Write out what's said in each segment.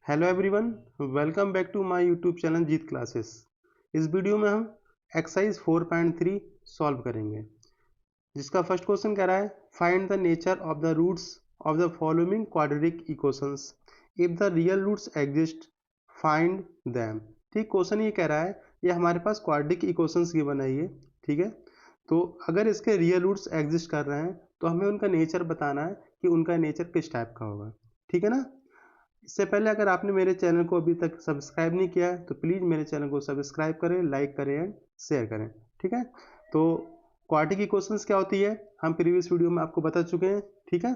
Hello everyone, welcome back to my YouTube channel Jeet classes. इस video में हम exercise 4.3 solve करेंगे, जिसका फर्स्ट क्वेश्चन कह रहा है find the nature of the roots of the following quadratic equations if the real roots exist find them. ठीक, question ये कह रहा है, ये हमारे पास क्वाड्रेटिक इक्वेशंस गिवन है ये। ठीक है, तो अगर इसके रियल रूट्स एग्जिस्ट कर रहे हैं तो हमें उनका नेचर बताना है कि उनका नेचर किस टाइप का होगा। ठीक है ना। इससे पहले अगर आपने मेरे चैनल को अभी तक सब्सक्राइब नहीं किया है तो प्लीज़ मेरे चैनल को सब्सक्राइब करें, लाइक करें एंड शेयर करें। ठीक है, तो क्वाड्रेटिक इक्वेशंस क्या होती है हम प्रीवियस वीडियो में आपको बता चुके हैं। ठीक है,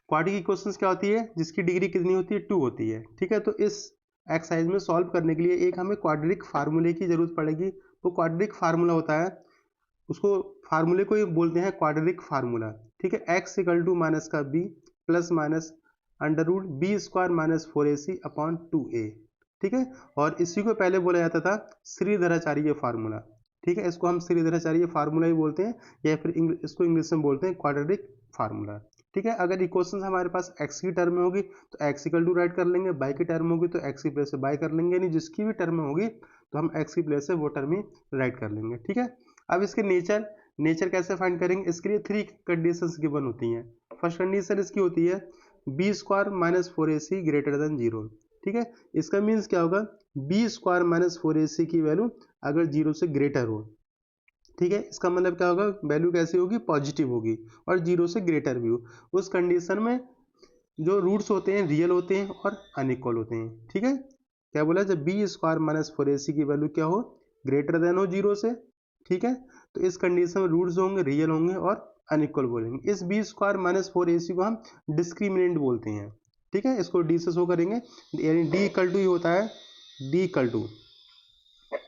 क्वाड्रेटिक इक्वेशंस क्या होती है जिसकी डिग्री कितनी होती है, 2 होती है। ठीक है, तो इस एक्सरसाइज में सॉल्व करने के लिए एक हमें क्वाड्रेटिक फार्मूले की जरूरत पड़ेगी। वो क्वाड्रेटिक फार्मूला होता है, उसको फार्मूले को बोलते हैं क्वाड्रेटिक फार्मूला। ठीक है, एक्स इक्वल टू माइनस का b plus minus under root b square minus 4ac upon 2a। ठीक है, और इसी को पहले बोला जाता था श्रीधराचार्य फार्मूला। ठीक है, इसको हम श्रीधराचार्य फार्मूला ही बोलते हैं या फिर इसको इंग्लिश में बोलते हैं क्वाड्रेटिक फार्मूला। ठीक है, अगर इक्वेशन हमारे पास एक्स की टर्म में होगी तो एक्स इक्वल टू राइट कर लेंगे, बाई की टर्म होगी तो एक्स की प्लेस से बाई कर लेंगे, यानी जिसकी भी टर्म में होगी तो हम एक्स की प्लेस से वो टर्म ही राइट कर लेंगे। ठीक है, अब इसके नेचर कैसे फाइंड करेंगे, इसके लिए 3 कंडीशंस गिवन होती हैं। फर्स्ट कंडीशन इसकी होती है b square minus 4ac greater than 0। ठीक है, इसका मीन्स क्या होगा, बी स्क्वायर माइनस 4ac की वैल्यू अगर 0 से ग्रेटर हो। ठीक है, इसका मतलब क्या होगा, वैल्यू कैसी होगी, पॉजिटिव होगी और 0 से ग्रेटर भी हो। उस कंडीशन में जो रूट्स होते हैं रियल होते हैं और अनइक्वल होते हैं। ठीक है, क्या बोला, जब बी स्क्वायर माइनस 4ac की वैल्यू क्या हो, ग्रेटर देन हो 0 से। ठीक है, तो इस कंडीशन में रूट्स होंगे रियल होंगे और अनइक्वल बोलेंगे। इस बी स्क्वायर माइनस 4ac को हम डिस्क्रिमिनेंट बोलते हैं। ठीक है, इसको डी से शो करेंगे, यानी डी इक्वल टू ही होता है डी इक्वल टू,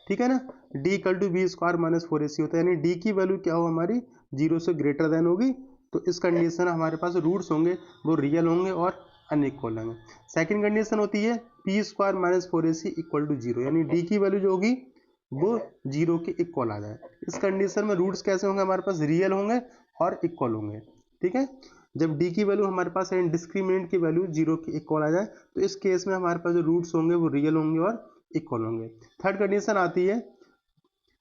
ठीक है ना, D equal to b square minus 4ac होता है, यानी डी की वैल्यू क्या हो हमारी 0 से ग्रेटर देन होगी। तो इस कंडीशन में हमारे पास रूट्स होंगे वो रियल होंगे और अनइक्वल होंगे। सेकंड कंडीशन होती है p square minus 4ac equal to 0, यानी डी की वैल्यू जो होगी वो 0 के इक्वल आ जाए। इस कंडीशन में रूट्स कैसे होंगे, हमारे पास रियल होंगे और इक्वल होंगे। ठीक है, जब डी की वैल्यू हमारे पास डिस्क्रिमिनेंट की वैल्यू 0 के इक्वल आ जाए तो इस केस में हमारे पास जो रूट्स होंगे वो रियल होंगे और इक्वल होंगे। थर्ड कंडीशन आती है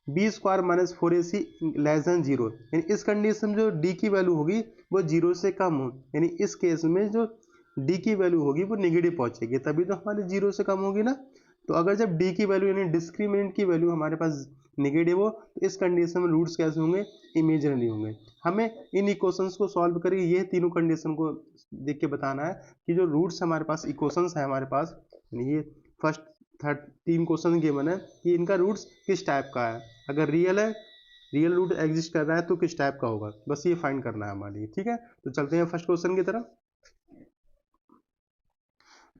b square minus 4ac less than 0, यानी इस कंडीशन में जो डी की वैल्यू होगी वो 0 से कम हो, यानी इस केस में जो डी की वैल्यू होगी वो नेगेटिव पहुंचेगी, तभी तो हमारी 0 से कम होगी ना। तो अगर जब डी की वैल्यू यानी डिस्क्रिमिनेंट की वैल्यू हमारे पास नेगेटिव हो तो इस कंडीशन में रूट्स कैसे होंगे, इमेजिनरी होंगे। हमें इन इक्वेशंस को सॉल्व करके ये तीनों कंडीशन को देख के बताना है कि जो रूट्स हमारे पास इक्वेशंस है हमारे पास, यानी ये फर्स्ट थर्ड 3 क्वेश्चन गिवन है कि इनका रूट्स किस टाइप का है। अगर रियल है, रियल रूट एग्जिस्ट कर रहा है तो किस टाइप का होगा, बस ये फाइंड करना है हमारे लिए। ठीक है, तो चलते हैं फर्स्ट क्वेश्चन की तरफ।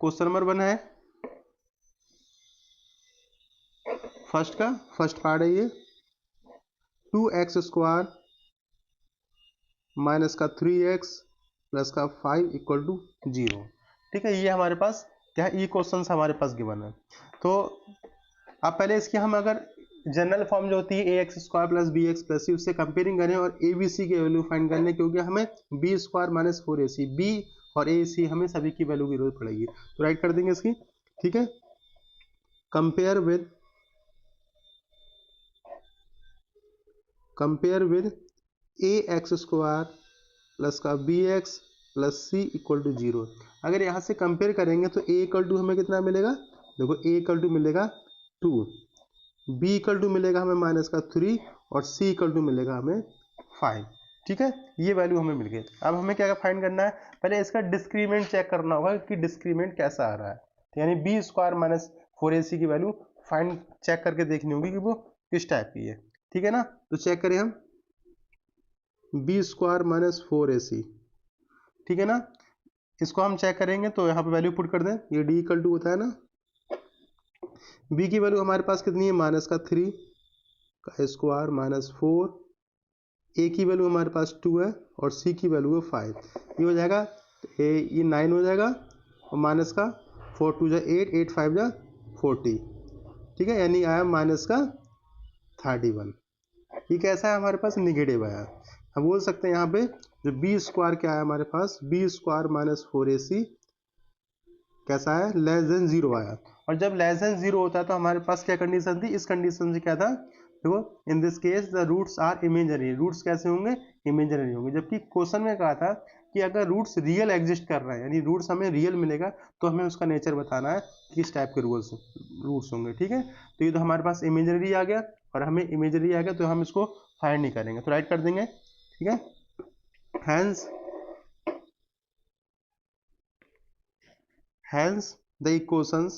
क्वेश्चन नंबर 1 है फर्स्ट पार्ट है ये 2x स्क्वायर माइनस का 3x प्लस का 5 इक्वल टू 0। ठीक है, ये हमारे पास क्या है, ये क्वेश्चन हमारे पास गिवन है। तो अब पहले इसकी हम अगर जनरल फॉर्म जो होती है a x square plus b x plus c, उससे कंपेयरिंग करें और ए बी सी की वैल्यू फाइंड करने, क्योंकि हमें B square minus 4ac B और ए सी हमें सभी की वैल्यू की जरूरत पड़ेगी, तो राइट कर देंगे इसकी। ठीक है, compare with a x square plus का b x plus c equal to 0। अगर यहाँ से कंपेयर करेंगे तो ए इक्वल टू हमें कितना मिलेगा, देखो ए इक्वल टू मिलेगा 2, बी इक्वल टू मिलेगा हमें माइनस का 3 और सी इक्वल टू मिलेगा हमें 5। ठीक है, ये वैल्यू हमें मिल गई। अब हमें क्या फाइंड करना है, पहले इसका डिस्क्रीमेंट चेक करना होगा कि डिस्क्रीमेंट कैसा आ रहा है, यानी बी स्क्वायर माइनस 4ac की वैल्यू फाइंड चेक करके देखनी होगी कि वो किस टाइप की है। ठीक है ना, तो चेक करें हम बी स्क्वायर माइनस 4ac। ठीक है ना, इसको हम चेक करेंगे तो यहाँ पे वैल्यू पुट कर दें, ये डी इक्वल टू होता है ना, बी की वैल्यू हमारे पास कितनी है, माइनस का 3 का स्क्वायर माइनस 4, ए की वैल्यू हमारे पास 2 है और सी की वैल्यू है 5। ये हो जाएगा ये 9 हो जाएगा और माइनस का 4 2 जा 8 8 5 जा 40। ठीक है, यानी आया माइनस का 31। ये कैसा है हमारे पास, निगेटिव आया। हम बोल सकते हैं यहाँ पे जो बी स्क्वायर क्या है हमारे पास, बी स्क्वायर माइनस 4ac कैसा आया, लेस देन 0 आया। और जब लेस देन 0 होता है तो हमारे पास क्या कंडीशन थी, इस कंडीशन से क्या था, देखो in this case the roots are imaginary, roots कैसे होंगे, इमेजनरी होंगे। जबकि क्वेश्चन में कहा था कि अगर रूट्स रियल एग्जिस्ट कर रहे हैं, यानी रूट्स हमें रियल मिलेगा, तो हमें उसका नेचर बताना है किस टाइप के रूट्स होंगे। ठीक है, तो ये तो हमारे पास इमेजनरी आ गया, और हमें इमेजनरी आ गया तो हम इसको फाइंड नहीं करेंगे, तो राइट कर देंगे। ठीक है, hence the equations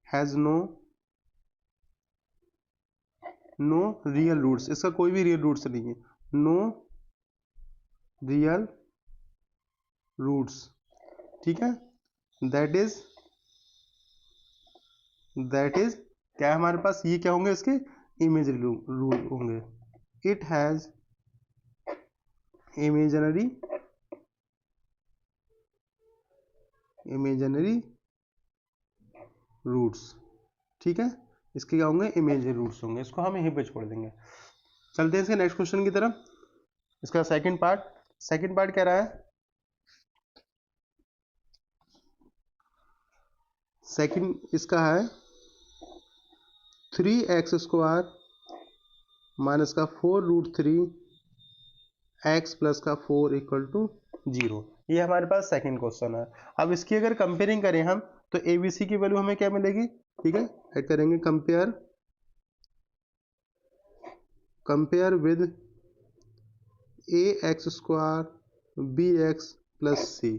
has no real roots, इसका कोई भी रियल रूट्स नहीं है, नो रियल रूट्स। ठीक है, दैट इज क्या है हमारे पास, ये क्या होंगे, इसके इमेजनरी रूट होंगे। It has imaginary roots. ठीक है, इसके क्या होंगे, इमेजनरी रूट्स होंगे। इसको हम यहीं पे छोड़ देंगे। चलते हैं इसके नेक्स्ट क्वेश्चन की तरफ। इसका सेकंड पार्ट कह रहा है, सेकंड इसका है 3x² माइनस का 4√3 x प्लस का 4 इक्वल टू 0। ये हमारे पास सेकंड क्वेश्चन है। अब इसकी अगर कंपेयरिंग करें हम, तो ABC की वैल्यू हमें क्या मिलेगी, ठीक है, ऐड करेंगे, compare with ax² bx plus c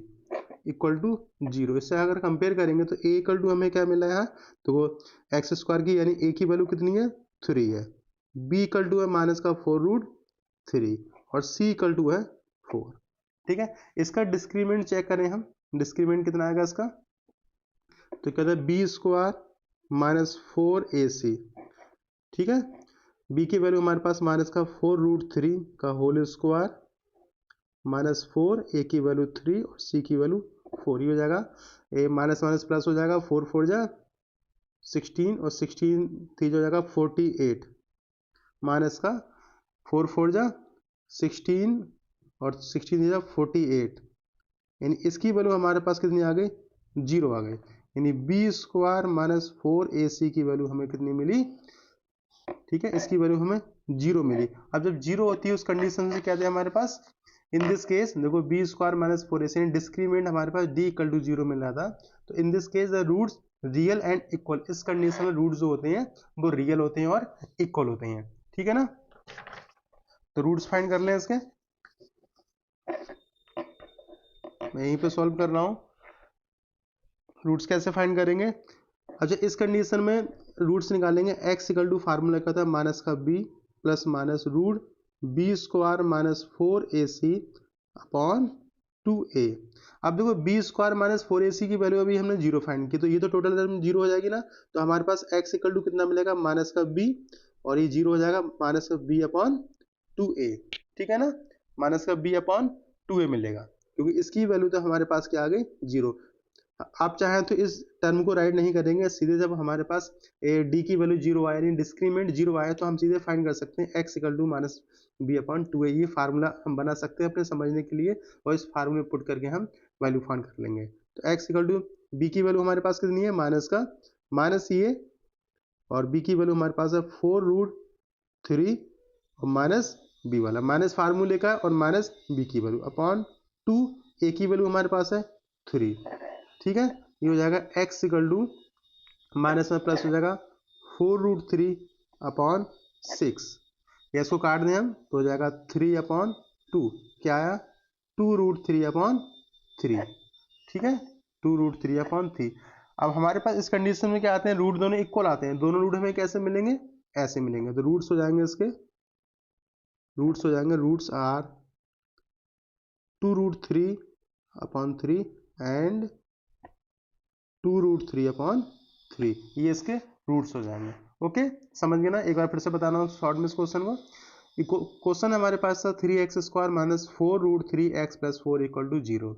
equal to 0। इससे अगर कंपेयर करेंगे तो a इक्वल टू हमें क्या मिला है, तो वो x² की यानी a की वैल्यू कितनी है, 3 है, b इक्वल टू है माइनस का 4√3 और c इक्वल टू है 4। ठीक है, इसका डिस्क्रीमेंट चेक करें हम, डिस्क्रीमेंट कितना आएगा इसका, तो कहते हैं b² माइनस 4ac। ठीक है, b की वैल्यू हमारे पास माइनस का 4√3 का होल स्क्वायर माइनस 4, a की वैल्यू 3 और c की वैल्यू 4। ये हो जाएगा, ए माइनस माइनस प्लस हो जाएगा, 4 4 जा 16 और 16 3 हो जाएगा 48 माइनस का 4 4 जा 16 और 16 जा 48, यानी इसकी वैल्यू हमारे पास कितनी आ गई, 0 आ गई। यानी b² माइनस 4ac की वैल्यू हमें कितनी मिली, ठीक है, इसकी वैल्यू हमें 0 मिली। अब जब 0 होती है उस कंडीशन से क्या है हमारे पास, इन दिस केस देखो b² माइनस 4ac डिस्क्रीमेंट हमारे पास d इक्वल टू 0 मिल रहा था, तो in this case the roots real and equal, इस कंडीशन में रूट्स जो होते हैं वो रियल होते हैं और इक्वल होते हैं। ठीक है ना, तो रूट्स फाइंड कर लें इसके, मैं यहीं पे सॉल्व कर रहा हूं। रूट्स कैसे फाइंड करेंगे, अच्छा इस कंडीशन में रूट्स निकालेंगे, x इक्वल टू फार्मूला का था माइनस का b plus minus root b² minus 4ac upon 2a। अब देखो b² माइनस 4ac की वैल्यू अभी हमने 0 फाइंड की, तो ये तो टोटल टर्म 0 हो जाएगी ना, तो हमारे पास x इक्वल टू कितना मिलेगा, माइनस का b, और ये 0 हो जाएगा माइनस का b अपॉन 2a। ठीक है ना, माइनस का b अपॉन 2a मिलेगा, क्योंकि इसकी वैल्यू तो हमारे पास क्या आ गई, 0। आप चाहें तो इस टर्म को राइट नहीं करेंगे, सीधे जब हमारे पास डी की वैल्यू 0 आया, यानी डिस्क्रीमेंट 0 आया, तो हम सीधे फाइंड कर सकते हैं x equal to minus b upon 2a। ये फार्मूला हम बना सकते हैं अपने समझने के लिए, और इस फार्मूले पुट करके हम वैल्यू फाइंड कर लेंगे। तो x इक्वल टू b की वैल्यू हमारे पास कितनी है, माइनस का माइनस ये, और b की वैल्यू हमारे पास है 4√3 और माइनस b वाला, माइनस फार्मूले का और माइनस b की वैल्यू अपॉन 2, a की वैल्यू हमारे पास है 3। ठीक है, ये हो जाएगा x इक्वल टू माइनस में प्लस हो जाएगा 4√3 अपॉन 6, या इसको काट दें हम तो हो जाएगा 3 अपॉन 2, क्या आया 2√3 अपॉन 3। ठीक है, 2√3 अपॉन 3। अब हमारे पास इस कंडीशन में क्या आते हैं, रूट दोनों इक्वल आते हैं, दोनों रूट हमें कैसे मिलेंगे, ऐसे मिलेंगे, तो रूट्स हो जाएंगे इसके, roots are 2√3 upon 3 and 2√3 upon 3, ये इसके रूट्स हो जाएंगे। ओके, समझ गए ना, एक बार फिर से बताना हूँ शॉर्ट में इस क्वेश्चन को। क्वेश्चन हमारे पास था 3x² minus 4√3x plus 4 equal to 0।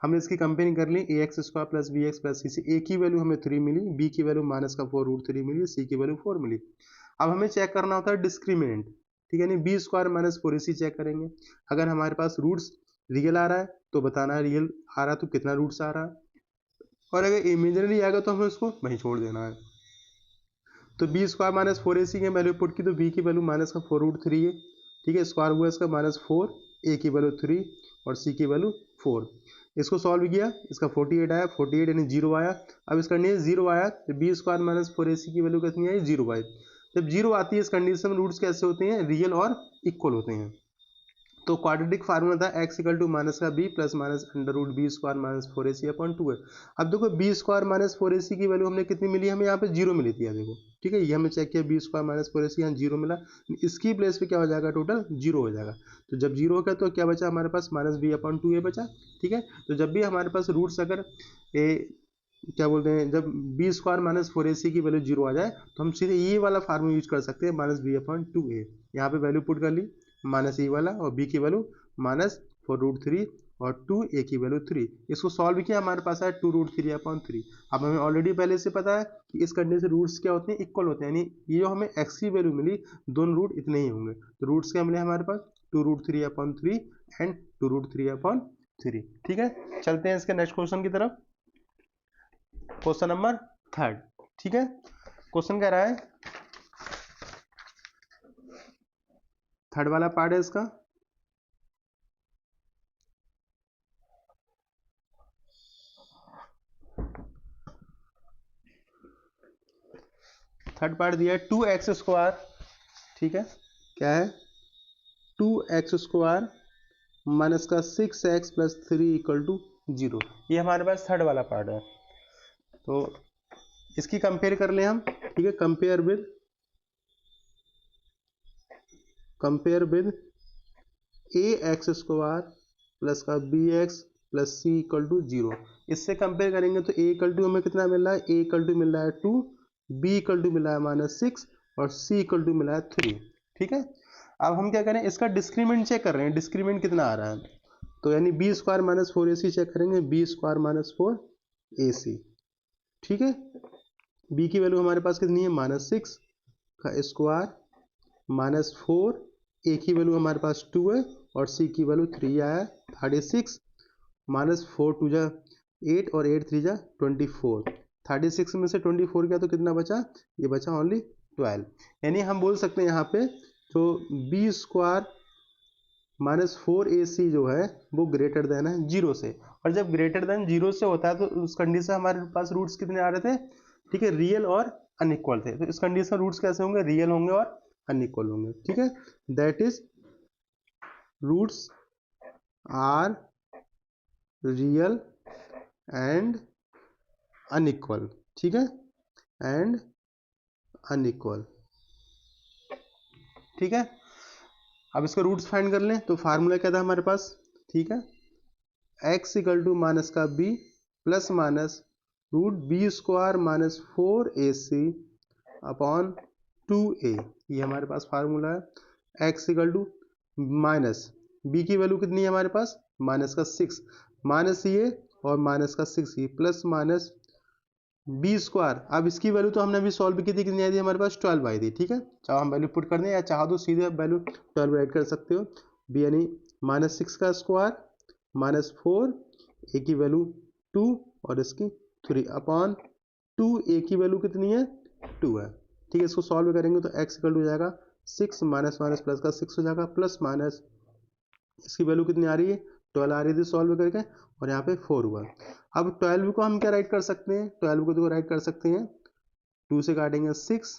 हमने इसकी कंपेयरिंग कर ली, ax² plus bx plus c से a की वैल्यू हमें 3 मिली, b की वैल्यू माइनस का 4√3 मिली, c की वैल्यू 4 मिली। अब हमें चेक करना होता है डिस्क्रीमेंट। ठीक है, यानी b square minus 4ac check करेंगे। अगर हमारे पास रूट्स रियल आ रहा है तो बताना है रियल आ रहा है तो कितना रूट्स आ रहा है, और अगर इमेजिनरी आएगा तो हमें उसको वहीं छोड़ देना है। तो बी स्क्वायर माइनस 4ac की वैल्यू पुट की तो बी की वैल्यू माइनस का 4√3 है, ठीक है, स्क्वायर हुआ इसका -4, ए की वैल्यू 3 और सी की वैल्यू 4। इसको सॉल्व किया, इसका 48 आया, 48 यानी 0 आया। अब इस कंडीशन 0 आया तो बी स्क्वायर माइनस 4ac की वैल्यू कितनी आई, 0 आई। जब 0 आती है इस कंडीशन में रूट्स कैसे होते हैं, रियल और इक्वल होते हैं। तो क्वाड्रेटिक फार्मूला था x इक्वल टू माइनस का b plus minus under root b square minus 4ac upon 2 है। अब देखो बी स्क्वायर माइनस 4ac की वैल्यू हमने कितनी मिली, हमें यहाँ पे 0 मिली थी, देखो ठीक है, ये हमने चेक किया बी स्क्वायर माइनस 4ac यहाँ 0 मिला, इसकी प्लेस पे क्या हो जाएगा, टोटल 0 हो जाएगा। तो जब 0 हो गया तो क्या बचा हमारे पास, माइनस बी अपॉन 2a बचा, ठीक है। तो जब भी हमारे पास रूट्स अगर क्या बोलते हैं, जब बी स्क्वायर माइनस 4ac की वैल्यू 0 आ जाए तो हम सीधे ये वाला फार्मूला यूज कर सकते हैं, माइनस बी अपॉन 2a। यहाँ पे वैल्यू पुट कर ली, माइनस ई वाला, और बी की वैल्यू माइनस 4√3 और 2a की वैल्यू 3। इसको सॉल्व किया, हमारे पास है 2√3 अपॉन 3। अब हमें ऑलरेडी पहले से पता है कि इस कंडीशन से रूट्स क्या होते हैं, इक्वल होते हैं, यानी ये जो हमें x की वैल्यू मिली दोनों रूट इतने ही होंगे। तो रूट्स क्या मिले हमारे पास, 2√3 अपॉन 3 एंड 2√3 अपॉन 3, ठीक है। चलते हैं इसके नेक्स्ट क्वेश्चन की तरफ, क्वेश्चन नंबर 3, ठीक है। क्वेश्चन कह रहा है, थर्ड वाला पार्ट है इसका, थर्ड पार्ट दिया है 2x स्क्वायर, ठीक है, क्या है 2x स्क्वायर माइनस का 6x प्लस 3 इक्वल टू 0। ये हमारे पास थर्ड वाला पार्ट है। तो इसकी कंपेयर कर लें हम, ठीक है, compare with ax square plus का bx plus c equal to 0। इससे कंपेयर करेंगे तो a इक्वल टू हमें कितना मिल रहा है, a इक्वल टू मिल रहा है 2, b इक्वल टू मिल रहा है -6 और c इक्वल टू मिल रहा है 3, ठीक है। अब हम क्या करें, इसका डिस्क्रीमेंट चेक कर रहे हैं, डिस्क्रीमेंट कितना आ रहा है। तो यानी b square minus 4ac check करेंगे, बी स्क्वायर माइनस 4ac, ठीक है। b की वैल्यू हमारे पास कितनी है, -6 का स्क्वायर माइनस 4, a की वैल्यू हमारे पास 2 है और c की वैल्यू 3 आया, 36 माइनस 4 2 जा 8 और 8 3 जा 24। 36 में से 24 गया तो कितना बचा, ये बचा ओनली 12। यानी हम बोल सकते हैं यहाँ पे जो बी स्क्वायर माइनस 4ac जो है वो ग्रेटर देन है 0 से, और जब ग्रेटर देन 0 से होता है तो उस कंडीशन से हमारे पास रूट्स कितने आ रहे थे, ठीक है, रियल और अनइक्वल थे। तो इस कंडीशन रूट्स कैसे होंगे, रियल होंगे और अनइक्वल होंगे, ठीक है। That is roots are real and unequal, ठीक है, एंड अनइक्वल, ठीक है। अब इसका रूट्स फाइंड कर लें, तो फार्मूला क्या था हमारे पास, ठीक है, x इक्वल टू माइनस का b plus minus root b square minus 4ac upon 2a, ये हमारे पास फार्मूला है। x equal to minus b की वैल्यू कितनी है हमारे पास, माइनस का 6 माइनस ये और माइनस का 6 ये प्लस माइनस बी स्क्वायर। अब इसकी वैल्यू तो हमने अभी सॉल्व की थी, कितनी आई थी हमारे पास, 12 आई थी, ठीक है। चाहे हम वैल्यू पुट कर दें या चाहो तो सीधे वैल्यू 12 ऐड कर सकते हो। बी यानी -6 का स्क्वायर -4, ए की वैल्यू 2 और इसकी 3 अपॉन 2, ए की वैल्यू कितनी है 2 है, ठीक है। इसको सॉल्व करेंगे तो x इक्वल टू हो जाएगा 6 माइनस माइनस प्लस का 6 हो जाएगा, प्लस माइनस इसकी वैल्यू कितनी आ रही है, 12 आ रही थी सॉल्व करके, और यहाँ पे 4 हुआ। अब 12 को हम क्या राइट कर सकते हैं, 12 को तो राइट कर सकते हैं, 2 से काटेंगे 6,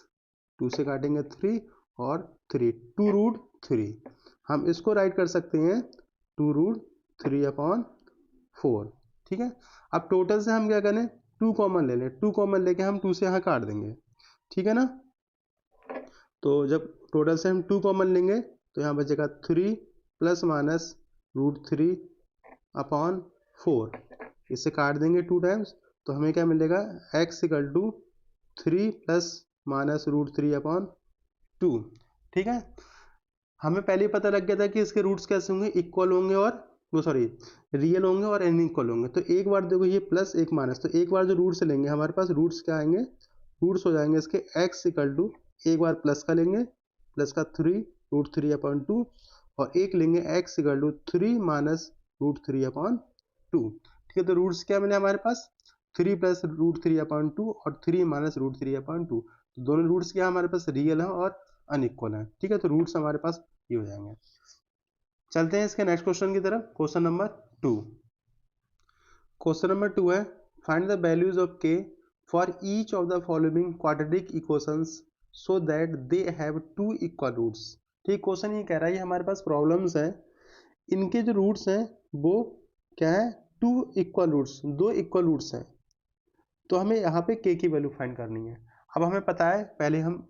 2 से काटेंगे 3 और 3, 2√3। हम इसको राइट कर सकते हैं 2√3 अपॉन 4, ठीक है। अब टोटल से हम क्या करें, 2 कॉमन ले लें, 2 कॉमन लेके हम 2 से यहाँ काट देंगे, ठीक है ना। तो जब टोटल से हम 2 कॉमन लेंगे तो यहाँ बचेगा 3 प्लस माइनस √3 अपॉन 4, इसे काट देंगे 2 टाइम्स तो हमें क्या मिलेगा, x equal to 3 plus minus √3 upon 2, ठीक है। हमें पहले ही पता लग गया था कि इसके रूट्स कैसे होंगे, इक्वल होंगे और वो सॉरी रियल होंगे और अनइक्वल होंगे। तो एक बार देखो ये प्लस एक माइनस, तो एक बार जो रूट्स लेंगे हमारे पास रूट्स क्या आएंगे, रूट्स हो जाएंगे इसके x इक्वल टू एक बार प्लस का लेंगे, प्लस का 3 √3/2 और एक लेंगे x इक्वल टू 3 माइनस √3/2। ठीक है, तो रूट्स क्या मिले हमारे पास 3 प्लस √3/2 और 3 माइनस √3/2। तो दोनों रूट्स क्या हमारे पास रियल है और अनइक्वल है। ठीक है, तो रूट्स हमारे पास ये हो जाएंगे। चलते हैं इसके नेक्स्ट क्वेश्चन की तरफ। Question number 2। क्वेश्चन नंबर 2 है find the values of k for each of the following quadratic equations so that they have 2 equal roots. ठीक, क्वेश्चन ये कह रहा है हमारे पास प्रॉब्लम्स है, इनके जो रूट्स हैं वो क्या है 2 इक्वल रूट्स, 2 इक्वल रूट्स हैं। तो हमें यहाँ पे k की वैल्यू फाइंड करनी है। अब हमें पता है, पहले हम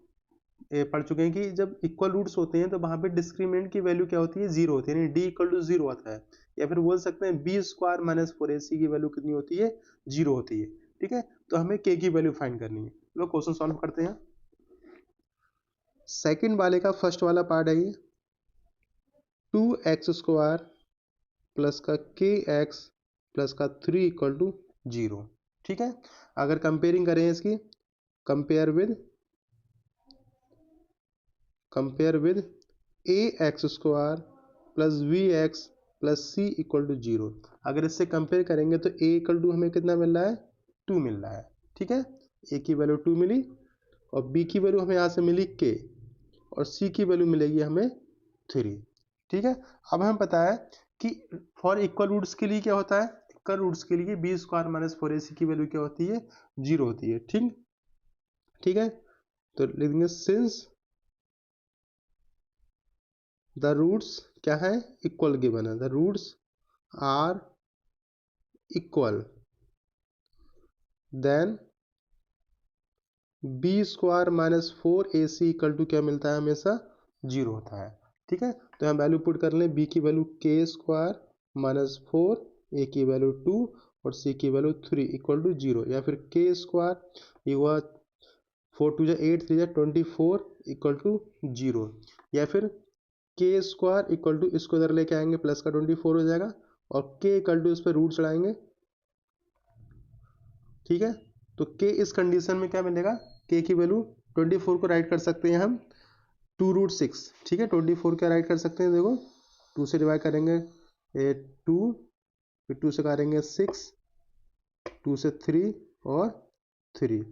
पढ़ चुके हैं कि जब इक्वल रूट्स होते हैं तो वहां पे डिस्क्रिमिनेंट की वैल्यू क्या होती है 0 होती है, यानी d इक्वल टू 0 आता है। या फिर बोल सकते हैं b स्क्वायर माइनस 4ac की वैल्यू कितनी होती है 0 होती है। ठीक है, तो हमें k की वैल्यू फाइंड करनी है। चलो क्वेश्चन सॉल्व करते हैं। सेकंड वाले का फर्स्ट वाला पार्ट है ये 2x स्क्वायर प्लस का kx प्लस का 3 इक्वल टू 0। ठीक है, अगर कंपेयरिंग करें इसकी, compare with ax square plus vx plus c equal to 0। अगर इससे कंपेयर करेंगे तो a इक्वल टू हमें कितना मिल रहा है 2 मिल रहा है। ठीक है, a की वैल्यू 2 मिली और b की वैल्यू हमें यहाँ से मिली k और c की वैल्यू मिलेगी हमें 3। ठीक है, अब हमें पता है कि फॉर इक्वल रूट्स के लिए क्या होता है, इक्वल रूट्स के लिए b स्क्वायर माइनस 4ac की वैल्यू क्या होती है 0 होती है। ठीक है, तो लिख देंगे सिंस द रूट्स क्या है इक्वल गिवन है, the roots are equal then b square minus 4ac equal to क्या मिलता है हमेशा 0 होता है। ठीक है, तो हम वैल्यू पुट कर लें, b की value k square minus 4, a की वैल्यू 2 और c की वैल्यू 3 इक्वल टू 0, या फिर k स्क्वायर ये हुआ 4 2 8 3 24 इक्वल टू 0, या फिर k स्क्वायर इक्वल टू इसको इधर लेके आएंगे प्लस का 24 हो जाएगा और k इक्वल टू इस पर रूट चढ़ाएंगे। ठीक है, तो k इस कंडीशन में क्या मिलेगा, k की वैल्यू 24 को राइट कर सकते हैं हम 2√6। ठीक है, 24 क्या राइट कर सकते हैं, देखो 2 से डिवाइड करेंगे 2, फिर 2 से करेंगे 6, 2 से 3 और 3,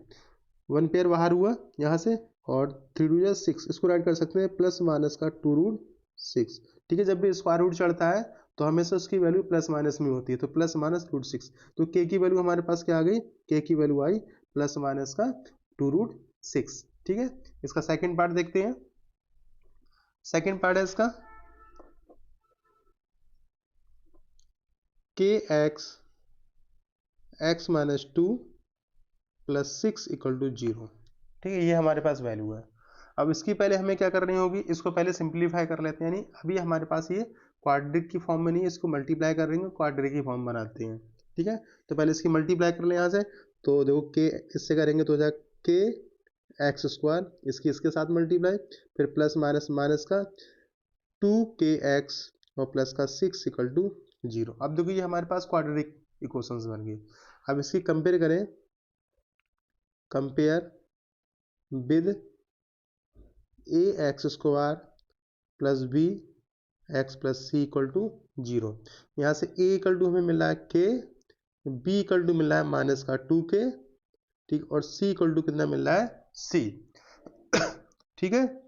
1 पेयर बाहर हुआ यहाँ से और 3 2 जा 6, इसको राइट कर सकते हैं प्लस माइनस का 2√6। ठीक है, जब भी स्क्वायर रूट चढ़ता है तो हमेशा उसकी वैल्यू प्लस माइनस में होती है, तो प्लस माइनस √6। तो k की वैल्यू हमारे पास क्या आ गई, k की वैल्यू आई प्लस माइनस का 2√6। ठीक है, इसका सेकंड पार्ट देखते हैं। सेकंड पार्ट है इसका kx x minus 2 plus 6 equal to 0। ठीक है, ये हमारे पास वैल्यू है। अब इसकी पहले हमें क्या करनी होगी, इसको पहले सिंप्लीफाई कर लेते हैं, यानी अभी हमारे पास ये क्वाड्रिक की फॉर्म में नहीं है, इसको मल्टीप्लाई कर देंगे क्वाड्रिक की फॉर्म बनाते हैं। ठीक है, तो पहले इसकी मल्टीप्लाई कर लें यहाँ से, तो देखो k इससे करेंगे तो हो जाएगा k एक्स स्क्वायर, इसकी इसके साथ मल्टीप्लाई, फिर प्लस माइनस माइनस का 2kx और प्लस का 6 इक्वल टू 0। अब देखो ये हमारे पास क्वाड्रेटिक इक्वेशंस बन गई। अब इसकी कंपेयर करें, compare with a x square plus b x plus c equal to 0। यहाँ से a इक्वल टू हमें मिला है k, b इक्वल टू मिला है माइनस का 2k, ठीक, और c इक्वल टू कितना मिल रहा है c। ठीक है,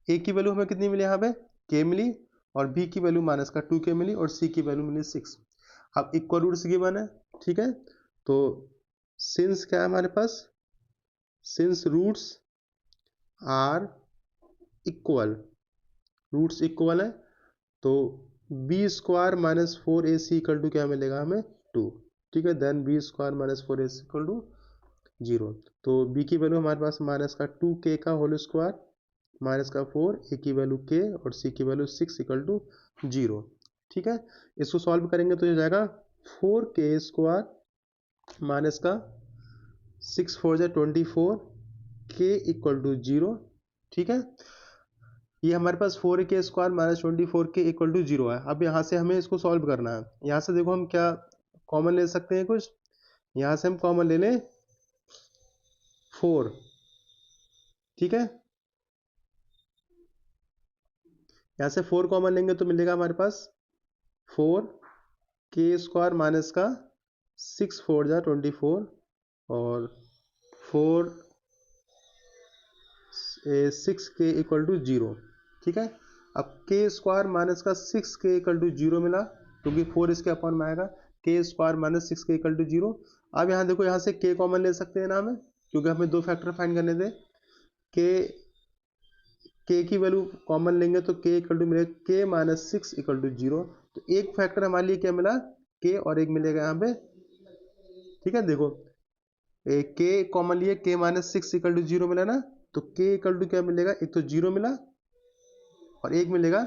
a की वैल्यू हमें कितनी मिली यहाँ पे k मिली और b की वैल्यू माइनस का 2k मिली और c की वैल्यू मिली 6। अब इक्वल रूट्स गिवन है। ठीक है, तो सिंस क्या है हमारे पास, since roots are equal, roots equal है तो b square minus 4ac equal to क्या मिलेगा हमें 2। ठीक है, then b square minus 4ac equal to 0। तो b की वैल्यू हमारे पास माइनस का 2k का होल स्क्वायर माइनस का 4, a की वैल्यू k और c की वैल्यू 6 इक्वल टू 0। ठीक है, इसको सॉल्व करेंगे तो हो जाएगा 4k स्क्वायर माइनस का 6 4 जा 24 k इक्वल टू 0। ठीक है, ये हमारे पास 4k square minus 24k equal to 0 है। अब यहाँ से हमें इसको सॉल्व करना है। यहाँ से देखो हम क्या कॉमन ले सकते हैं, कुछ यहाँ से हम कॉमन ले लें 4। ठीक है, यहाँ से 4 कॉमन लेंगे तो मिलेगा हमारे पास 4k² माइनस का 6 4 जा 24 और 4 6k इक्वल टू 0। ठीक है, अब k² माइनस का 6k इक्वल टू 0 मिला क्योंकि 4 इसके अपॉन में आएगा, k² minus 6k equal to 0। अब यहाँ देखो, यहाँ से k कॉमन ले सकते हैं ना हमें, क्योंकि हमें दो फैक्टर फाइंड करने थे। k की वैल्यू कॉमन लेंगे तो k इक्वल टू मिलेगा k माइनस 6 इक्वल टू 0। तो एक फैक्टर हमारे लिए क्या मिला, k, और एक मिलेगा यहाँ पे। ठीक है, देखो k कॉमन लिए, k माइनस 6 इक्वल टू 0 मिला ना, तो k इक्वल टू क्या मिलेगा, एक तो 0 मिला और एक मिलेगा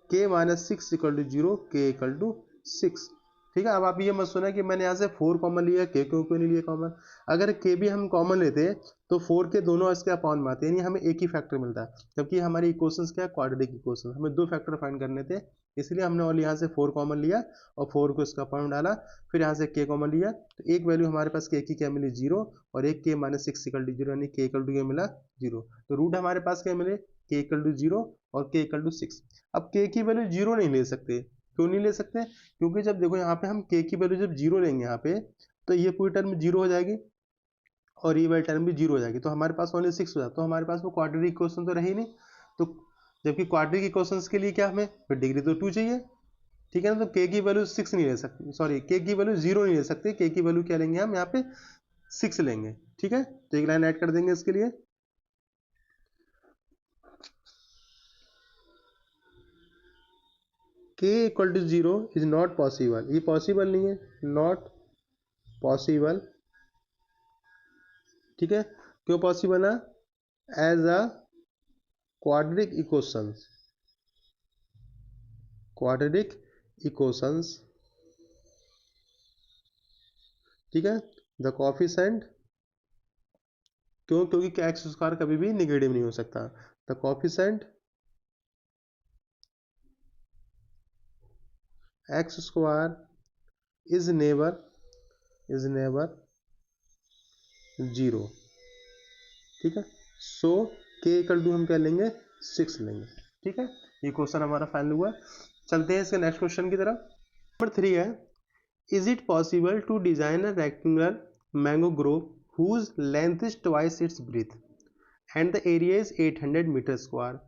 k minus 6 equal to 0, k equal to 6। ठीक है, अब आप ये मत सोना कि मैंने यहाँ से 4 कॉमन लिया, k क्यों नहीं लिया कॉमन। अगर k भी हम कॉमन लेते तो 4 के दोनों इसके अपॉन में आते, यानी हमें एक ही फैक्टर मिलता है, जबकि हमारी इक्वेशंस क्या है, क्वाड्रेटिक इक्वेशन, हमें दो फैक्टर फाइंड करने थे, इसलिए हमने और यहाँ से 4 कॉमन लिया और 4 को इसका अपॉन में डाला, फिर यहाँ से k कॉमन लिया, तो एक वैल्यू हमारे पास k की क्या मिली, 0, और एक k माइनस 6 इक्वल टू 0, यानी k इक्वल टू क्या मिला, 0। तो रूट हमारे पास क्या मिले, k इक्वल टू 0 और k इक्वल टू 6। अब k की वैल्यू 0 नहीं ले सकते, क्यों नहीं ले सकते, क्योंकि जब देखो यहाँ पे हम k की वैल्यू जब 0 लेंगे यहाँ पे, तो ये पूरी टर्म 0 हो जाएगी और ये वाली टर्म भी 0 हो जाएगी, तो हमारे पास ओनली 6 हो जाता, तो हमारे पास वो क्वाड्रेटिक इक्वेशन तो रही नहीं। तो जबकि क्वाड्रेटिक इक्वेशंस के लिए क्या हमें डिग्री तो 2 चाहिए। ठीक है ना, तो k की वैल्यू 6 नहीं ले सकते, सॉरी k की वैल्यू 0 नहीं ले सकते, k की वैल्यू क्या लेंगे हम यहाँ पे 6 लेंगे। ठीक है, तो एक लाइन ऐड कर देंगे इसके लिए, k equal to 0 is not possible, ये पॉसिबल नहीं है, नॉट पॉसिबल। ठीक है, क्यों पॉसिबल है, as a quadratic equations, quadratic equations. ठीक है, द कोफिशिएंट, क्यों, क्योंकि एक्स स्क्वायर कभी भी निगेटिव नहीं हो सकता, the coefficient x square is never 0। ठीक है, सो k इक्वल टू हम क्या लेंगे, 6 लेंगे। ठीक है, ये क्वेश्चन हमारा फाइनल हुआ। चलते हैं इसके नेक्स्ट क्वेश्चन की तरफ। नंबर 3 है, is it possible to design a rectangular mango grove whose length is twice its breadth and the area is 800 metre square,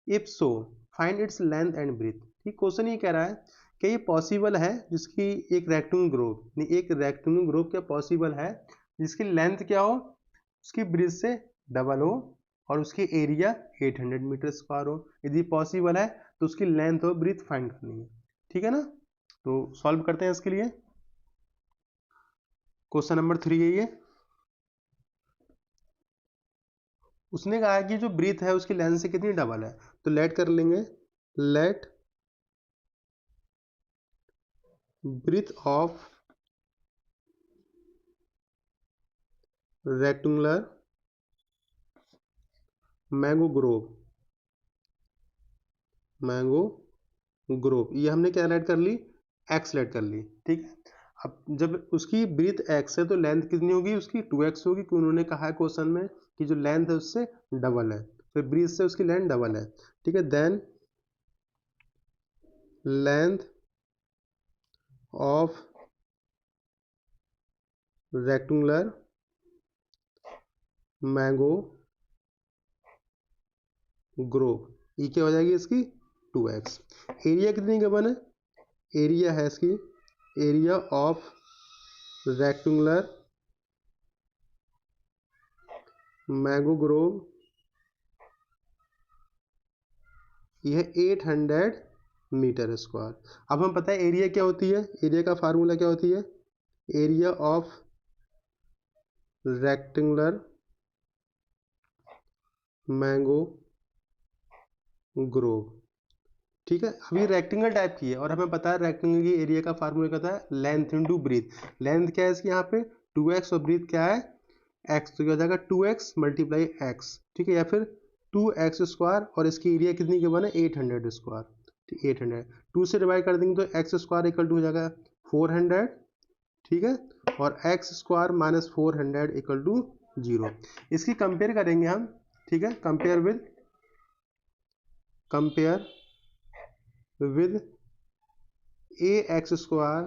if so find its length and breadth। ये क्वेश्चन ये कह रहा है कि ये पॉसिबल है जिसकी एक रेक्टेंगुलर ग्रोव, एक रेक्टेंगुलर ग्रोव क्या पॉसिबल है जिसकी लेंथ क्या हो, उसकी ब्रिज से डबल हो और उसकी एरिया 800 मीटर स्क्वायर हो। यदि पॉसिबल है तो उसकी लेंथ और ब्रीथ फाइंड करनी है। ठीक है ना, तो सॉल्व करते हैं इसके लिए। क्वेश्चन नंबर 3 है ये, उसने कहा है कि जो ब्रीथ है उसकी लेंथ से कितनी डबल है, तो लेट कर लेंगे, let breadth of rectangular mango grove, ये हमने क्या लेट कर ली, एक्स लेट कर ली। ठीक है, अब जब उसकी ब्रीथ एक्स है तो लेंथ कितनी होगी, उसकी 2x होगी, क्योंकि उन्होंने कहा है क्वेश्चन में कि जो लेंथ है उससे डबल है, तो ब्रीथ से उसकी लेंथ डबल है। ठीक है, then length of rectangular mango grove, ये क्या हो जाएगी इसकी 2x। एरिया कितनी गिवन है, एरिया है इसकी, area of rectangular mango Grove, यह 800 मीटर स्क्वायर। अब हम पता है एरिया क्या होती है, एरिया का फार्मूला क्या होती है, area of rectangular mango Grove. ठीक है, अभी रेक्टेंगल टाइप की है और हमें पता है रेक्टेंगल की एरिया का फार्मूला क्या होता है, लेंथ इनटू ब्रीथ। लेंथ क्या है इसकी यहाँ पे 2x और ब्रीथ क्या है x, तो क्या हो जाएगा 2x मल्टीप्लाई x। ठीक है, या फिर 2x स्क्वायर और इसकी एरिया कितनी के बना 800 स्क्वायर, 800 2 से डिवाइड कर देंगे तो x स्क्वायर इक्वल टू हो जाएगा 400। ठीक है, और x square minus 400 equal to 0। इसकी कंपेयर करेंगे हम। ठीक है, compare with a x square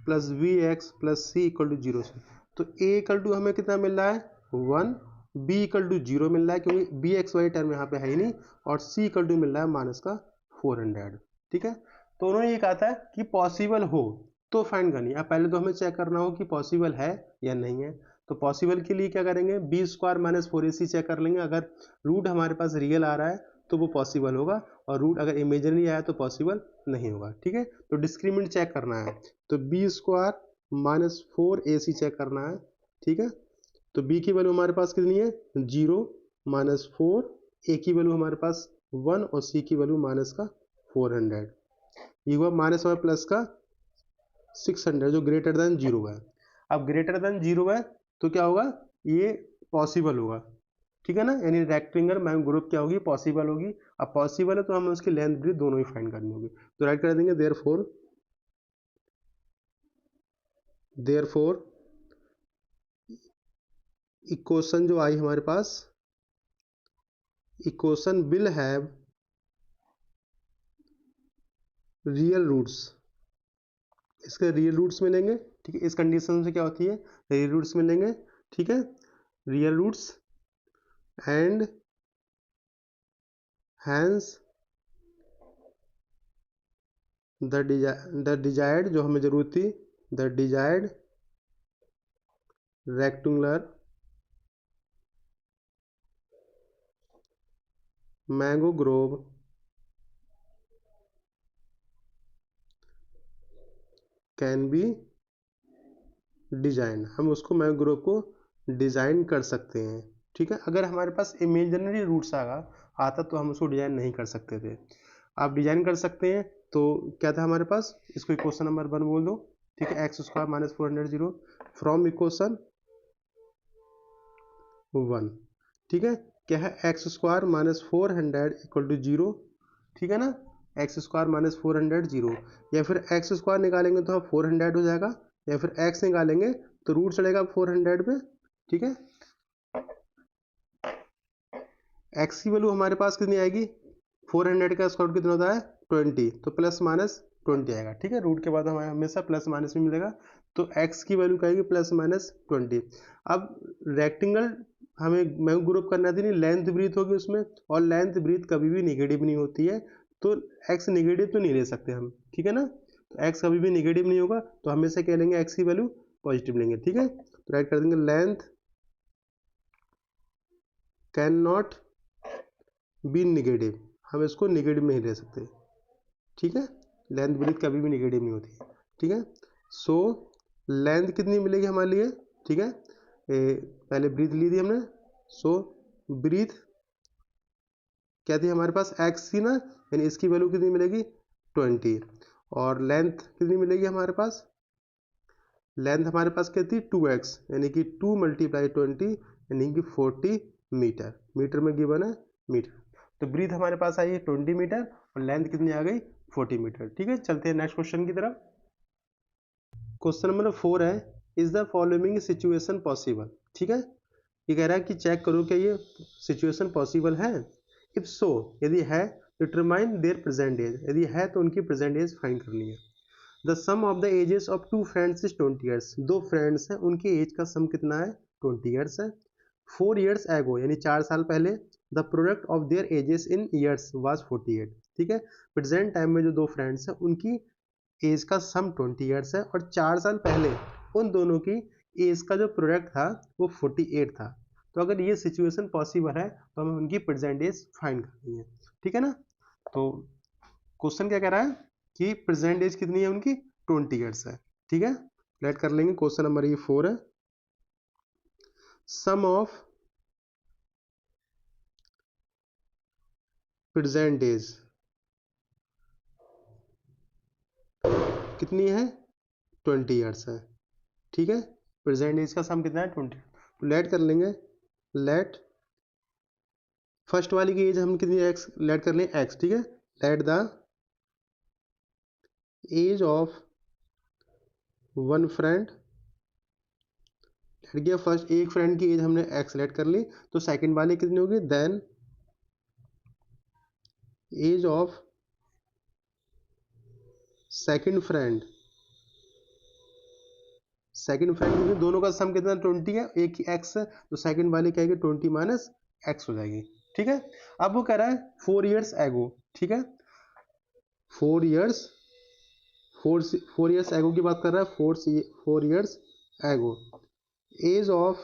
plus v x plus c equal to 0 से। तो ए इक्वल टू हमें कितना मिल रहा है 1, बी इक्वल टू 0 मिल रहा है क्योंकि बी एक्स वाई टर्म यहाँ पे है ही नहीं, और सी इक्वल टू मिल रहा है माइनस का 400। ठीक है, तो उन्होंने ये कहा था कि पॉसिबल हो तो फाइंड करनी है। अब पहले तो हमें चेक करना हो कि पॉसिबल है या नहीं है। तो पॉसिबल के लिए क्या करेंगे, b square minus 4ac check कर लेंगे। अगर रूट हमारे पास रियल आ रहा है तो वो पॉसिबल होगा, और रूट अगर इमेजिनरी आया तो पॉसिबल नहीं होगा। ठीक है, तो डिस्क्रीमिनेंट चेक करना है, तो b square minus 4ac check करना है। ठीक है, तो b की वैल्यू हमारे पास कितनी है 0 माइनस 4, a की वैल्यू हमारे पास 1 और c की वैल्यू माइनस का 400। ये हुआ माइनस और प्लस का 600 जो ग्रेटर देन 0 है। अब ग्रेटर देन 0 है तो क्या होगा, ये पॉसिबल होगा। ठीक है ना, यानी रेक्टेंगल मैम ग्रुप क्या होगी, पॉसिबल होगी। अब पॉसिबल है तो हमें उसकी लेंथ ब्रीथ दोनों ही फाइंड करनी होगी। तो राइट कर देंगे देयरफॉर इक्वेशन जो आई हमारे पास, equation will have real roots, इसके रियल रूट्स मिलेंगे। ठीक है, इस कंडीशन से क्या होती है, रियल रूट्स मिलेंगे। ठीक है, real roots and hence the desired, जो हमें जरूरत थी, the desired rectangular mango grove can be design, हम उसको मैंगो ग्रोव को डिजाइन कर सकते हैं। ठीक है, अगर हमारे पास इमेजिनरी रूट्स आता तो हम उसको डिजाइन नहीं कर सकते थे। आप डिजाइन कर सकते हैं, तो क्या था हमारे पास, इसको इक्वेशन नंबर 1 बोल दो। ठीक है, x square minus 400 from equation 1। ठीक है, क्या है, x square minus 400 equal to 0। ठीक है ना, एक्स स्क्वायर माइनस 400 0, या फिर एक्स स्क्वायर निकालेंगे तो 400 हो जाएगा, या फिर एक्स निकालेंगे तो रूट चलेगा 400 पे। ठीक है, एक्स की वैल्यू हमारे पास कितनी आएगी, 400 का स्क्वायर रूट कितना होता है 20, तो प्लस माइनस 20 आएगा। ठीक है, रूट के बाद हमें हमेशा प्लस माइनस भी मिलेगा, तो एक्स की वैल्यू क्या आएगी प्लस माइनस 20। अब रेक्टेंगल हमें मैं ग्रुप करना थी, नहीं लेंथ ब्रीथ होगी उसमें, और लेंथ ब्रीथ कभी भी निगेटिव नहीं होती है, तो एक्स निगेटिव तो नहीं ले सकते हम। ठीक है ना, तो एक्स कभी भी निगेटिव नहीं होगा, तो हमेशा क्या लेंगे, एक्स की वैल्यू पॉजिटिव लेंगे। ठीक है, तो राइट कर देंगे length can not be negative, हम इसको निगेटिव नहीं ले सकते। ठीक है, लेंथ ब्रीथ कभी भी निगेटिव नहीं होती। ठीक है, सो लेंथ कितनी मिलेगी हमारे लिए। ठीक है, पहले ब्रीथ ली थी हमने, सो ब्रीथ क्या थी हमारे पास, एक्स थी ना, यानी इसकी वैल्यू कितनी मिलेगी 20, और लेंथ कितनी मिलेगी हमारे पास, लेंथ हमारे पास क्या थी 2x, यानी कि 2 मल्टीप्लाई 20 यानी कि 40 मीटर, मीटर में गिवन है मीटर। तो ब्रीथ हमारे पास आई है 20 मीटर, और लेंथ कितनी आ गई 40 मीटर। ठीक है, चलते हैं नेक्स्ट क्वेश्चन की तरफ। क्वेश्चन नंबर 4 है, is the following situation possible. ठीक है, ये कह रहा है कि चेक करो क्या ये सिचुएशन पॉसिबल है। इफ सो, यदि है, डिटरमाइन देयर प्रेजेंट एज, यदि है तो उनकी प्रेजेंट एज फाइंड करनी है। The sum of the ages of 2 friends is 20 years, 2 friends हैं, उनके एज का सम कितना है 20 ईयर्स है। 4 ईयर्स एगो, यानी 4 साल पहले, the product of their edges in years was 48। ठीक है, प्रेजेंट टाइम में जो 2 फ्रेंड्स हैं उनकी एज का सम 20 ईयर्स है, और 4 साल पहले उन दोनों की एज का जो प्रोडक्ट था वो 48 था। तो अगर ये सिचुएशन पॉसिबल है तो हमें उनकी प्रेजेंट एज फाइंड करनी है। ठीक है ना, तो क्वेश्चन क्या कह रहा है कि प्रेजेंट एज कितनी है उनकी 20 ईयर्स है। ठीक है, लेट कर लेंगे, क्वेश्चन नंबर ये 4 है। सम ऑफ प्रेजेंट एज कितनी है 20 ईयर्स है। ठीक है, प्रेजेंट एज का सम कितना है 20, तो लेट कर लेंगे, लेट फर्स्ट वाली की एज हम कितनी एक्स लेट कर लें एक्स। ठीक है, let the age of one friend, let गया फर्स्ट एक फ्रेंड की एज हमने एक्स लेट कर ली, तो सेकंड वाली कितनी होगी, then age of second friend क्योंकि दोनों का सम कितना 20 है, एक ही x है, तो सेकंड वाली क्या है 20 माइनस x हो जाएगी। ठीक है, अब वो कह रहा है 4 years ago। ठीक है, 4 years एगो की बात कर रहा है। 4 years ago age of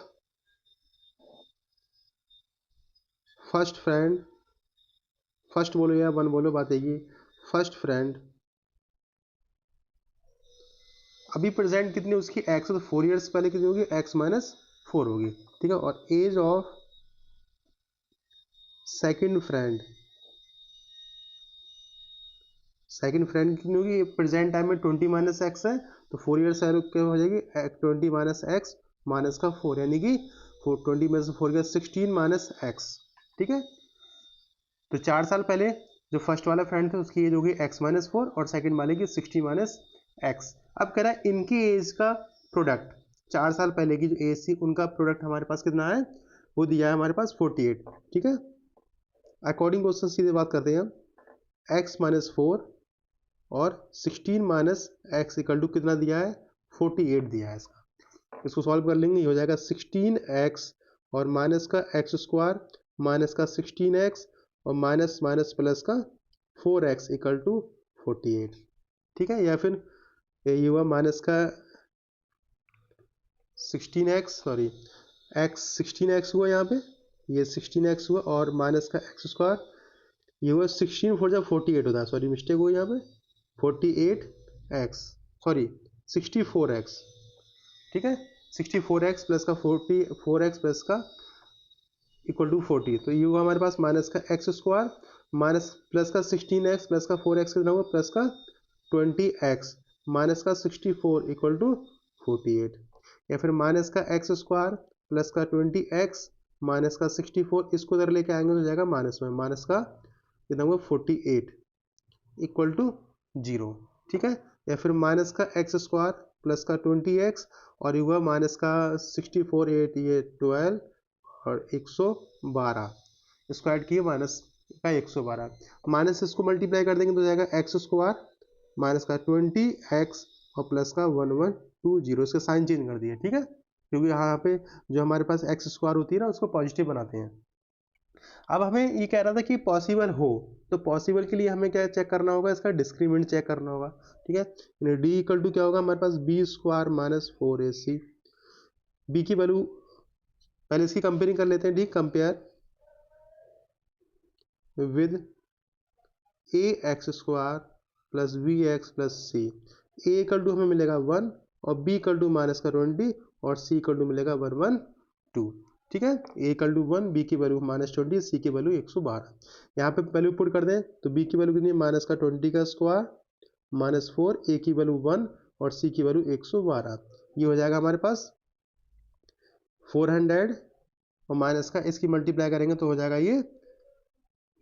first friend, first बोलो या वन बोलो, बात है फर्स्ट फ्रेंड। अभी प्रेजेंट कितनी उसकी x, तो 4 years पहले कितनी होगी x माइनस 4 होगी। ठीक है, और एज ऑफ सेकंड फ्रेंड कितनी होगी, प्रेजेंट टाइम में 20 माइनस एक्स है, तो 4 ईयर्स क्या हो जाएगी 20 माइनस एक्स माइनस का 4, यानी कि 20 माइनस 4 का 16 माइनस एक्स। ठीक है, तो 4 साल पहले जो फर्स्ट वाला फ्रेंड था उसकी एज होगी x माइनस 4 और सेकेंड वाले की 16 माइनस एक्स। अब कह रहा है इनकी एज का प्रोडक्ट, 4 साल पहले की जो एज थी उनका प्रोडक्ट हमारे पास कितना है, वो दिया है हमारे पास 48। ठीक है, अकॉर्डिंग क्वेश्चन सीधे बात करते हैं हम, x माइनस 4 और 16 माइनस एक्स इक्वल टू कितना दिया है 48 दिया है। इसको सॉल्व कर लेंगे, ये हो जाएगा 16x और माइनस का एक्स स्क्वायर माइनस का 16x और माइनस माइनस प्लस का 4x इक्वल टू 48। ठीक है, या फिर ये हुआ माइनस का 16x, सॉरी x 16x हुआ यहाँ पे, ये 16x हुआ और माइनस का एक्स स्क्वायर, ये हुआ 16 4 जब 48 होता है, सॉरी मिस्टेक हुई यहाँ पे 48x, सॉरी 64x। ठीक है, 64x प्लस का 44x प्लस का इक्वल टू 40, तो ये हुआ हमारे पास माइनस का एक्स स्क्वायर माइनस प्लस का 16x प्लस का 4x कितना हुआ प्लस का 20x माइनस का 64 इक्वल टू 48, या फिर माइनस का एक्स स्क्वायर प्लस का 20x माइनस का 64, इसको इधर लेके आएंगे तो जाएगा माइनस में, माइनस का कितना हुआ 48 इक्वल टू 0। ठीक है, या फिर माइनस का एक्स स्क्वायर प्लस का 20x और ये हुआ माइनस का 64 8 ये 12 और 112, इसको ऐड किए माइनस का 112, माइनस इसको मल्टीप्लाई कर देंगे तो जाएगा एक्स स्क्वायर माइनस का 20x और प्लस का 1120, इसका साइन चेंज कर दिया। ठीक है, क्योंकि यहाँ पे जो हमारे पास एक्स स्क्वायर होती है ना उसको पॉजिटिव बनाते हैं। अब हमें ये कह रहा था कि पॉसिबल हो, तो पॉसिबल के लिए हमें क्या चेक करना होगा, इसका डिस्क्रीमेंट चेक करना होगा। ठीक है, डी इक्वल टू क्या होगा हमारे पास b square minus 4ac, b की वैल्यू पहले इसकी कंपेयरिंग कर लेते हैं। ठीक, compare with a x square plus b x plus c, a equal to हमें मिलेगा 1 और बी इक्वल टू माइनस का 20 और सी इक्वल टू मिलेगा 112। ठीक है, ए इक्वल टू 1, बी की वैल्यू माइनस 20, सी की वैल्यू 112। यहाँ पे वैल्यू पुट कर दें तो बी की वैल्यू कितनी है माइनस का 20 का स्क्वायर माइनस 4, ए की वैल्यू 1 और सी की वैल्यू 112, ये हो जाएगा हमारे पास 400 और माइनस का इसकी मल्टीप्लाई करेंगे तो हो जाएगा ये,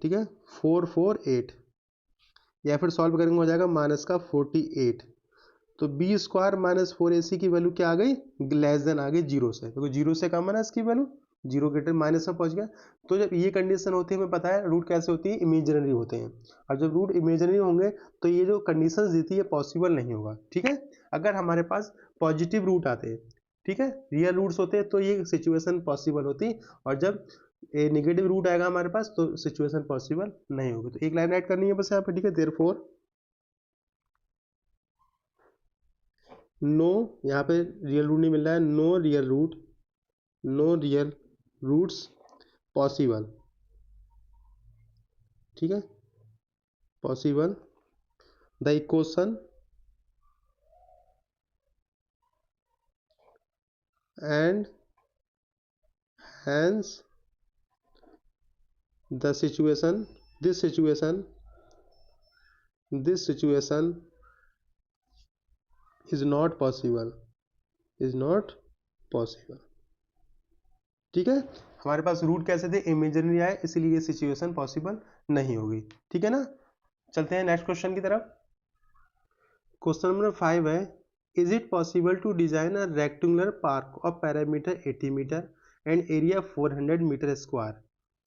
ठीक है 448, या फिर सॉल्व करेंगे हो जाएगा माइनस का 48, तो बी स्क्वायर माइनस 4ac की वैल्यू क्या आ गई, लेस देन आ गई जीरो से, क्योंकि जीरो से कम है ना इसकी वैल्यू, जीरो ग्रेटर माइनस में पहुंच गया। तो जब ये कंडीशन होती है हमें पता है रूट कैसे होती है, इमेजिनरी होते हैं, और जब रूट इमेजिनरी होंगे तो ये जो कंडीशन देती है पॉसिबल नहीं होगा। ठीक है, अगर हमारे पास पॉजिटिव रूट आते हैं, ठीक है रियल रूट्स होते हैं, तो ये सिचुएशन पॉसिबल होती, और जब ए नेगेटिव रूट आएगा हमारे पास तो सिचुएशन पॉसिबल नहीं होगी। तो एक लाइन ऐड करनी है बस यहाँ पे। ठीक है, देयरफॉर नो, यहाँ पे रियल रूट नहीं मिल रहा है, नो रियल रूट्स पॉसिबल। ठीक है, possible the equation and hence the situation this situation is not possible ठीक है, हमारे पास रूट कैसे थे, इमेजिनरी आए, इसलिए ये सिचुएशन पॉसिबल नहीं होगी। ठीक है ना, चलते हैं नेक्स्ट क्वेश्चन की तरफ। क्वेश्चन नंबर 5 है, is it possible to design a rectangular park of parameter 80 metre and area 400 metre square,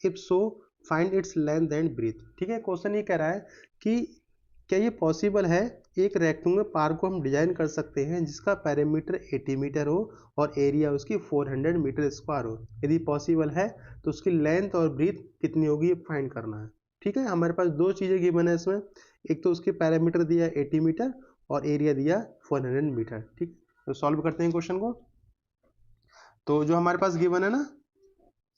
if so find its length and breadth. ठीक है, क्वेश्चन ये कह रहा है कि क्या ये पॉसिबल है एक रेक्टेंगुलर पार्क को हम डिजाइन कर सकते हैं जिसका पैरामीटर 80 मीटर हो और एरिया उसकी 400 मीटर स्क्वायर हो? यदि पॉसिबल है तो उसकी लेंथ और ब्रीथ कितनी होगी फाइंड करना है। ठीक है, हमारे पास दो चीज़ें गिवन है इसमें, एक तो उसके पैरामीटर दिया 80 मीटर और एरिया दिया 400 मीटर। ठीक, तो सॉल्व करते हैं क्वेश्चन को। तो जो हमारे पास गिवन है ना,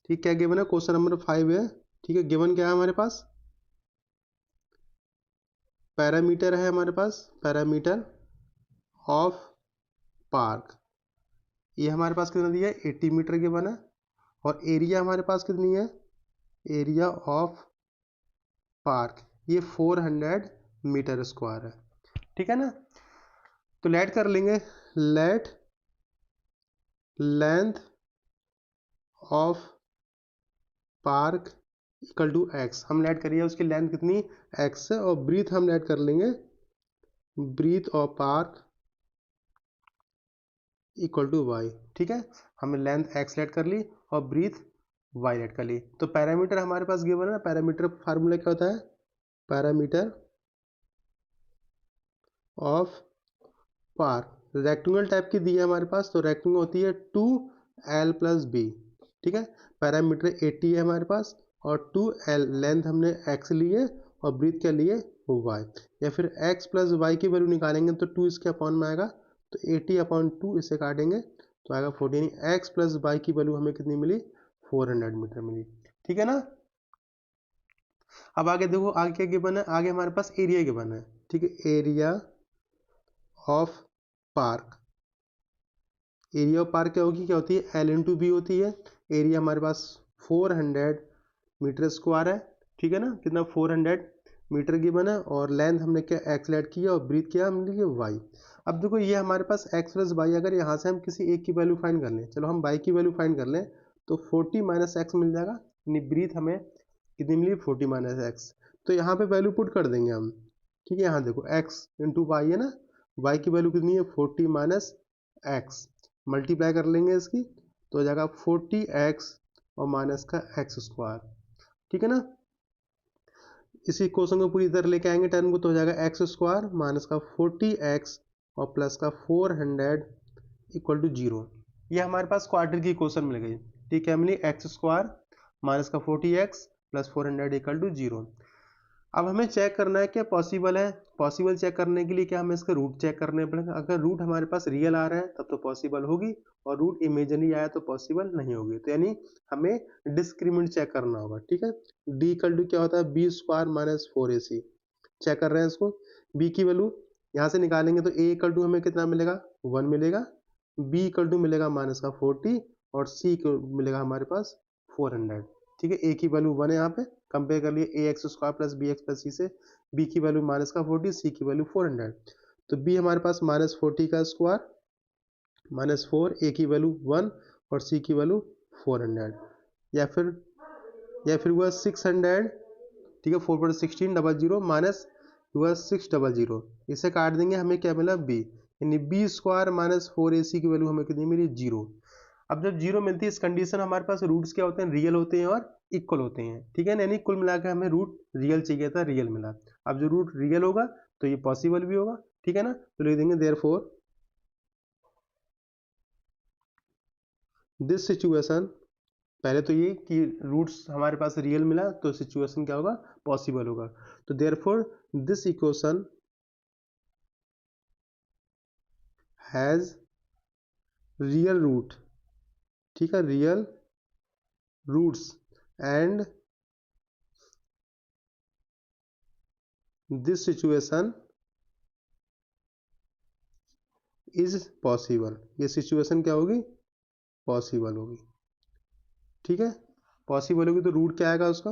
ठीक, क्या गिवन है, क्वेश्चन नंबर 5 है। ठीक है, गिवन क्या है हमारे पास, पैरामीटर है हमारे पास, पैरामीटर ऑफ पार्क, ये हमारे पास कितना दिया है 80 मीटर गिवन है, और एरिया हमारे पास कितनी है, एरिया ऑफ पार्क ये 400 मीटर स्क्वायर है। ठीक है ना, तो लेट कर लेंगे, let length of park equal to x, हम लेट करिए उसकी लेंथ कितनी एक्स है, और ब्रीथ हम लेट कर लेंगे, breadth of park equal to y. ठीक है, हमने लेंथ एक्स लेट कर ली और ब्रीथ वाई लेट कर ली। तो पैरामीटर हमारे पास गिवन है ना, पैरामीटर फार्मूला क्या होता है, parameter of park rectangle type की दी है हमारे पास, तो रेक्टेंगल होती है 2l प्लस बी। ठीक है, पैरामीटर 80 है हमारे पास और 2l लेंथ हमने x ली है और ब्रीथ क्या लिए y, या फिर x प्लस वाई की वैल्यू निकालेंगे तो 2 इसके अपॉन में आएगा, तो 80/2 इसे काटेंगे तो आएगा 14, x प्लस वाई की वैल्यू हमें कितनी मिली 400 मीटर मिली। ठीक है ना, अब आगे देखो, आगे क्या गिवन है, आगे हमारे पास एरिया गिवन है। ठीक है, area of park, area of park क्या होगी, क्या होती है, एल इंटू बी होती है। एरिया हमारे पास 400 मीटर स्क्वायर है। ठीक है ना, कितना 400 मीटर गिवन है, और लेंथ हमने क्या एक्स लेट किया और ब्रीथ किया हमने किया वाई। अब देखो ये हमारे पास एक्स प्लस वाई, अगर यहाँ से हम किसी एक की वैल्यू फाइंड कर लें, चलो हम वाई की वैल्यू फाइंड कर लें, तो 40 माइनस एक्स मिल जाएगा, यानी ब्रीथ हमें कितनी मिली 40 माइनस एक्स। तो यहाँ पे वैल्यू पुट कर देंगे हम। ठीक है, यहाँ देखो एक्स इंटू वाई है ना, वाई की वैल्यू कितनी है 40 माइनस एक्स, मल्टीप्लाई कर लेंगे इसकी तो हो जाएगा 40x और माइनस का एक्स स्क्वायर। ठीक है ना, इसी क्वेश्चन को पूरी तरह लेके आएंगे टर्म को, तो हो जाएगा एक्स स्क्वायर माइनस का 40x और प्लस का 400 इक्वल टू 0। ये हमारे पास क्वार्टर की क्वेश्चन मिल गई। ठीक है, मिली एक्स स्क्वायर माइनस का 40x प्लस 400 इक्वल टू 0। अब हमें चेक करना है क्या पॉसिबल है, पॉसिबल चेक करने के लिए क्या हमें इसका रूट चेक करने पड़ेगा। अगर रूट हमारे पास रियल आ रहा है तब तो पॉसिबल होगी, और रूट इमेजिनरी आया तो पॉसिबल नहीं होगी। तो यानी हमें डिस्क्रिमिनेंट चेक करना होगा। ठीक है, डी इक्वल टू क्या होता है b square minus 4ac, check कर रहे हैं इसको। बी की वैल्यू यहाँ से निकालेंगे तो ए इक्वल टू हमें कितना मिलेगा 1 मिलेगा, बी इक्वल टू मिलेगा माइनस का 40 और सी को मिलेगा हमारे पास 400। ठीक है, ए की वैल्यू 1 है, यहाँ पे कंपेयर कर लिए a x square plus b x plus c से, बी की वैल्यू माइनस का 40, सी की वैल्यू 400। तो बी हमारे पास माइनस 40 का स्क्वायर माइनस 4, ए की वैल्यू 1 और सी की वैल्यू 400, या फिर हुआ 600। ठीक है, 4 पर 1600 माइनस हुआ 600, इसे काट देंगे हमें क्या मिला बी, यानी बी स्क्वायर माइनस 4ac की वैल्यू हमें कितनी मिली 0। अब जब 0 मिलती है इस कंडीशन हमारे पास रूट्स क्या होते हैं, रियल होते हैं और इक्वल होते हैं। ठीक है, यानी कुल मिलाकर हमें रूट रियल चाहिए था, रियल मिला। अब जो रूट रियल होगा तो ये पॉसिबल भी होगा। ठीक है ना, तो लिख देंगे देयरफॉर दिस सिचुएशन, पहले तो ये कि रूट्स हमारे पास रियल मिला तो सिचुएशन क्या होगा पॉसिबल होगा। तो therefore this equation has real root. ठीक है, real roots and this situation is possible, ये सिचुएशन क्या होगी पॉसिबल होगी। ठीक है, पॉसिबल होगी तो रूट क्या आएगा उसका,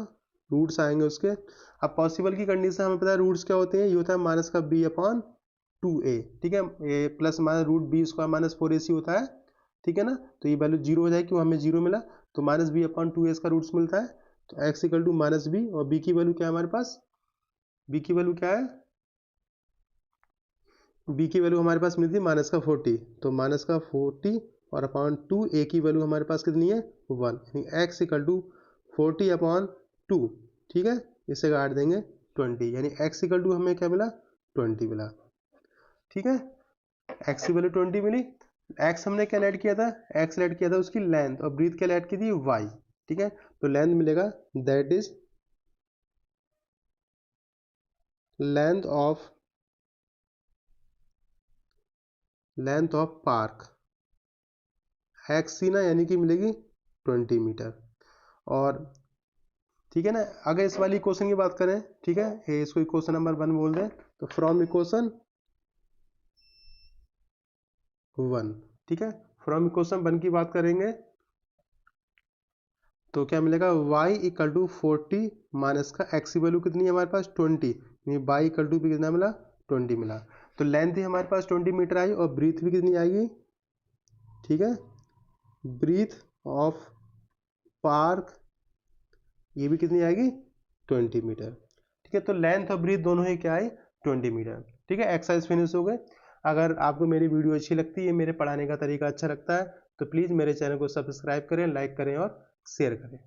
रूट्स आएंगे उसके। अब पॉसिबल की कंडीशन हमें पता है रूट्स क्या होते हैं, ये होता है माइनस का बी अपॉन 2a। ठीक है, a plus minus root b square minus 4ac होता है। ठीक है ना, तो ये वैल्यू 0 हो जाएगी, हमें 0 मिला, तो माइनस बी अपॉन 2a का रूट्स मिलता है, तो x equal to minus b, और b की वैल्यू क्या है हमारे पास, b की वैल्यू क्या है, b की वैल्यू हमारे पास मिली थी माइनस का 40, तो माइनस का 40 और अपॉन 2, a की वैल्यू हमारे पास कितनी है 1, यानी x इक्वल टू 40/2। ठीक है, इसे काट देंगे 20, यानी x इक्वल टू हमें क्या मिला 20 मिला। ठीक है, एक्स की वैल्यू 20 मिली। एक्स हमने क्या ऐड किया था, एक्स ऐड किया था उसकी लेंथ, और ब्रीथ क्या ऐड की थी, वाई। ठीक है, तो लेंथ मिलेगा that is length of park X C ना, यानी कि मिलेगी 20 मीटर। और ठीक है ना, अगर इस वाली इक्वेशन की बात करें, ठीक है, ये इसको इक्वेशन नंबर 1 बोल दें, तो फ्रॉम इक्वेशन 1, ठीक है, फ्रॉम इक्वेशन 1 की बात करेंगे तो क्या मिलेगा, y इक्वल टू 40 माइनस का x की वैल्यू कितनी है हमारे पास 20, y इक्वल टू भी कितना मिला 20 मिला। तो लेंथ ही हमारे पास 20 मीटर आई, और ब्रीथ भी कितनी आएगी, ठीक है, ब्रीथ ऑफ पार्क ये भी कितनी आएगी 20 मीटर। ठीक है, तो लेंथ और ब्रीथ दोनों ही क्या है 20 मीटर। ठीक है, एक्सरसाइज फिनिश हो गए। अगर आपको मेरी वीडियो अच्छी लगती है, मेरे पढ़ाने का तरीका अच्छा लगता है, तो प्लीज़ मेरे चैनल को सब्सक्राइब करें, लाइक करें और शेयर करें।